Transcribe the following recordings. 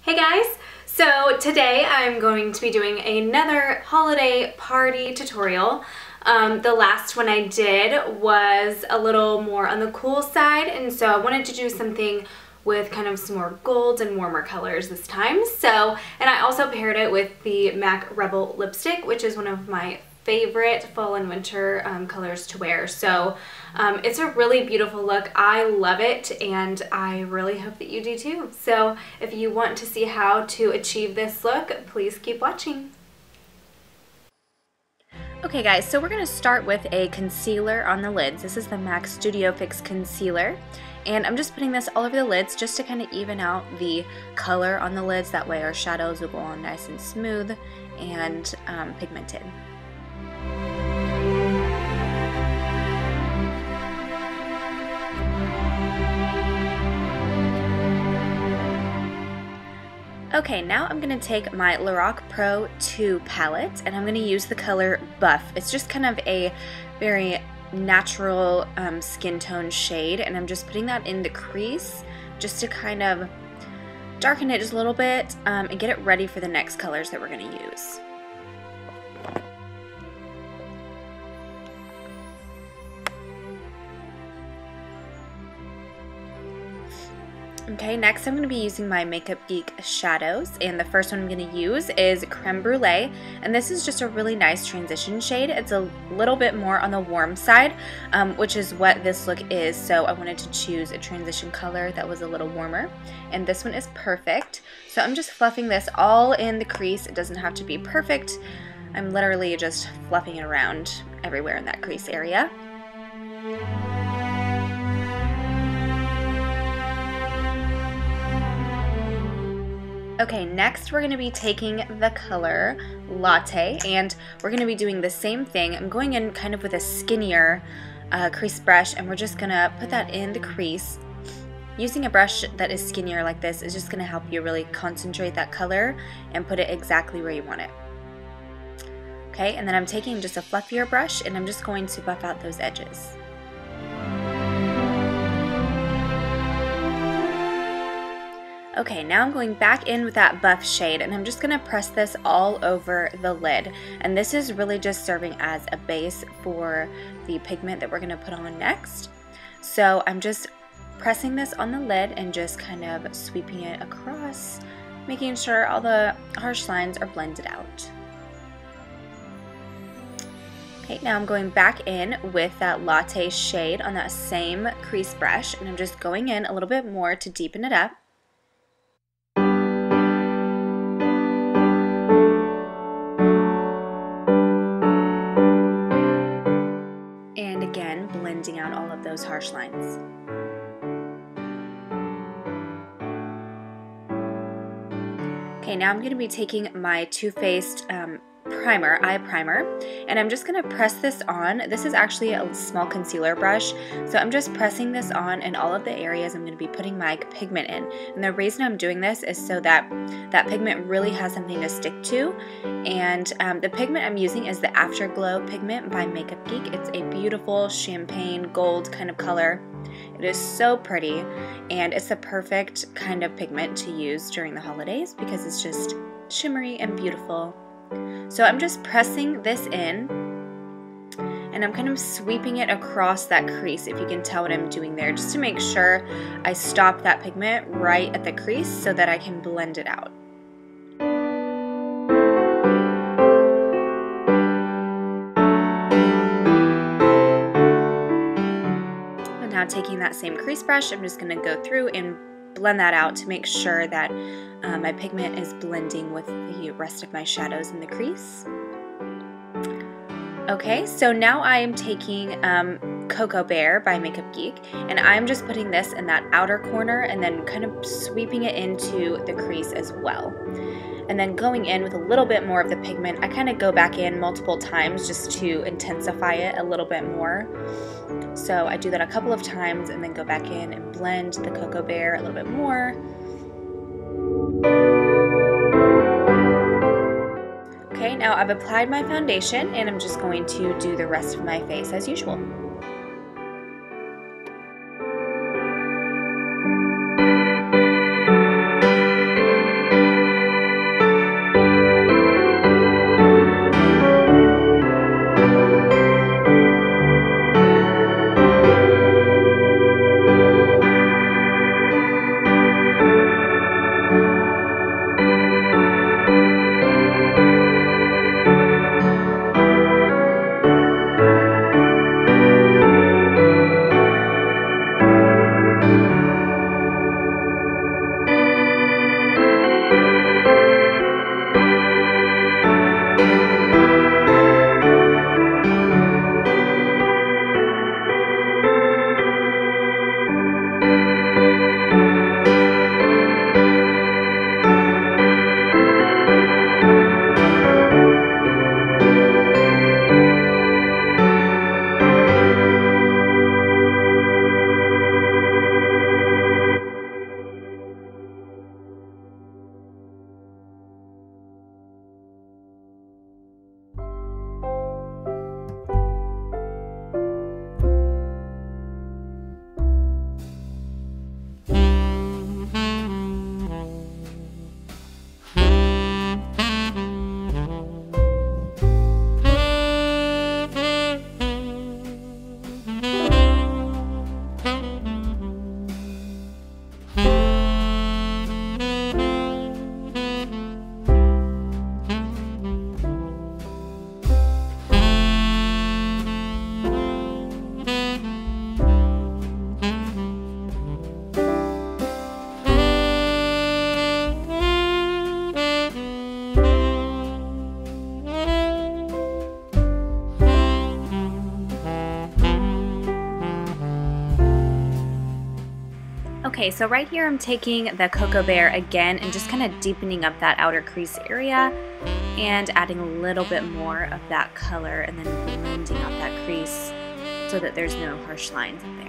Hey guys! So today I'm going to be doing another holiday party tutorial. The last one I did was a little more on the cool side, and so I wanted to do something with kind of some more golds and warmer colors this time. And I also paired it with the MAC Rebel lipstick, which is one of my favorite fall and winter colors to wear. So it's a really beautiful look. I love it, and I really hope that you do too. So if you want to see how to achieve this look, please keep watching. Okay guys, so we're going to start with a concealer on the lids. This is the MAC Studio Fix Concealer, and I'm just putting this all over the lids just to kind of even out the color on the lids. That way our shadows will go on nice and smooth and pigmented. Okay, now I'm going to take my Lorac Pro 2 palette, and I'm going to use the color Buff. It's just kind of a very natural skin tone shade, and I'm just putting that in the crease just to kind of darken it just a little bit and get it ready for the next colors that we're going to use. Okay, next I'm going to be using my Makeup Geek shadows, and the first one I'm going to use is Creme Brulee, and this is just a really nice transition shade. It's a little bit more on the warm side, which is what this look is, so I wanted to choose a transition color that was a little warmer, and this one is perfect. So I'm just fluffing this all in the crease. It doesn't have to be perfect. I'm literally just fluffing it around everywhere in that crease area. Okay, next we're going to be taking the color Latte, and we're going to be doing the same thing. I'm going in kind of with a skinnier crease brush, and we're just going to put that in the crease. Using a brush that is skinnier like this is just going to help you really concentrate that color and put it exactly where you want it. Okay, and then I'm taking just a fluffier brush, and I'm just going to buff out those edges. Okay, now I'm going back in with that buff shade, and I'm just going to press this all over the lid. And this is really just serving as a base for the pigment that we're going to put on next. So I'm just pressing this on the lid and just kind of sweeping it across, making sure all the harsh lines are blended out. Okay, now I'm going back in with that Latte shade on that same crease brush, and I'm just going in a little bit more to deepen it up. Blending out all of those harsh lines. Okay, now I'm going to be taking my TooFaced eye primer, and I'm just going to press this on. This is actually a small concealer brush, so I'm just pressing this on in all of the areas I'm going to be putting my pigment in. And the reason I'm doing this is so that that pigment really has something to stick to. And the pigment I'm using is the Afterglow pigment by Makeup Geek. It's a beautiful champagne gold kind of color. It is so pretty, and it's the perfect kind of pigment to use during the holidays because it's just shimmery and beautiful. So I'm just pressing this in, and I'm kind of sweeping it across that crease, if you can tell what I'm doing there, just to make sure I stop that pigment right at the crease so that I can blend it out. And now taking that same crease brush, I'm just going to go through and blend that out to make sure that my pigment is blending with the rest of my shadows in the crease. Okay, so now I am taking Cocoa Bear by Makeup Geek, and I'm just putting this in that outer corner and then kind of sweeping it into the crease as well. And then going in with a little bit more of the pigment, I kind of go back in multiple times just to intensify it a little bit more. So I do that a couple of times and then go back in and blend the Cocoa Bear a little bit more. Okay, now I've applied my foundation, and I'm just going to do the rest of my face as usual. Okay, so right here I'm taking the Cocoa Bear again and just kind of deepening up that outer crease area and adding a little bit more of that color and then blending out that crease so that there's no harsh lines in there.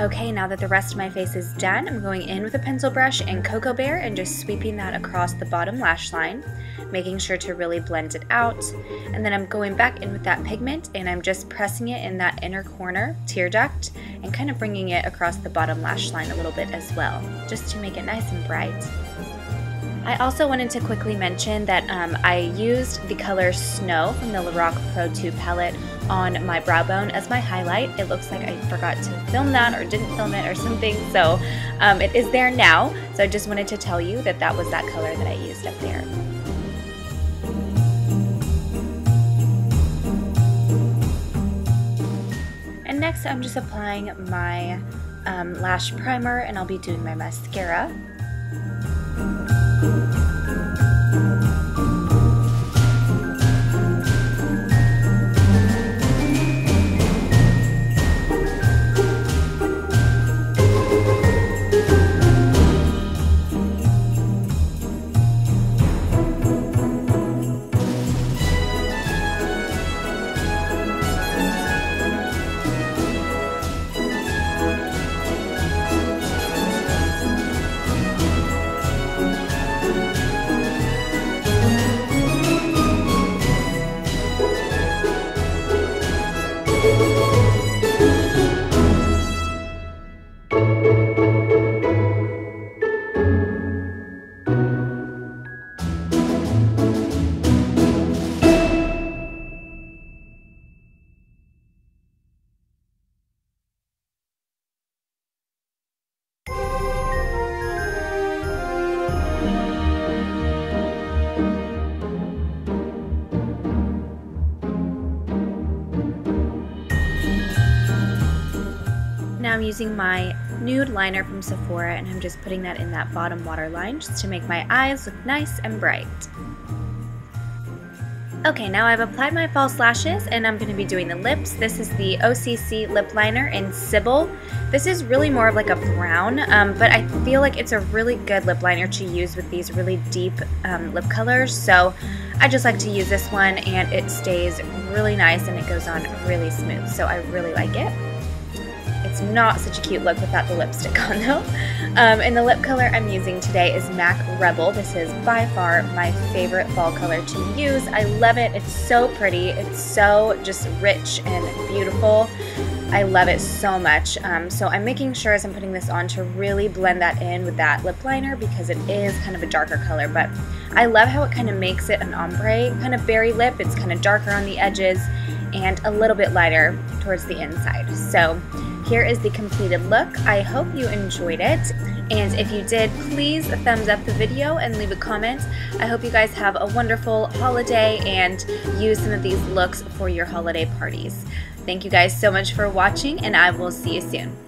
Okay, now that the rest of my face is done, I'm going in with a pencil brush and Cocoa Bear and just sweeping that across the bottom lash line, making sure to really blend it out. And then I'm going back in with that pigment and I'm just pressing it in that inner corner tear duct and kind of bringing it across the bottom lash line a little bit as well, just to make it nice and bright. I also wanted to quickly mention that I used the color Snow from the Lorac Pro 2 palette on my brow bone as my highlight. It looks like I forgot to film that or didn't film it or something, so it is there now. So I just wanted to tell you that that was that color that I used up there. And next I'm just applying my lash primer and I'll be doing my mascara. Now I'm using my nude liner from Sephora and I'm just putting that in that bottom waterline just to make my eyes look nice and bright. Okay, now I've applied my false lashes and I'm going to be doing the lips. This is the OCC lip liner in Sybil. This is really more of like a brown, but I feel like it's a really good lip liner to use with these really deep lip colors. So I just like to use this one and it stays really nice and it goes on really smooth. So I really like it. It's not such a cute look without the lipstick on though. And the lip color I'm using today is MAC Rebel. This is by far my favorite fall color to use. I love it. It's so pretty. It's so just rich and beautiful. I love it so much. So I'm making sure as I'm putting this on to really blend that in with that lip liner because it is kind of a darker color. But I love how it kind of makes it an ombre kind of berry lip. It's kind of darker on the edges and a little bit lighter towards the inside. So here is the completed look. I hope you enjoyed it. And if you did, please thumbs up the video and leave a comment. I hope you guys have a wonderful holiday and use some of these looks for your holiday parties. Thank you guys so much for watching and I will see you soon.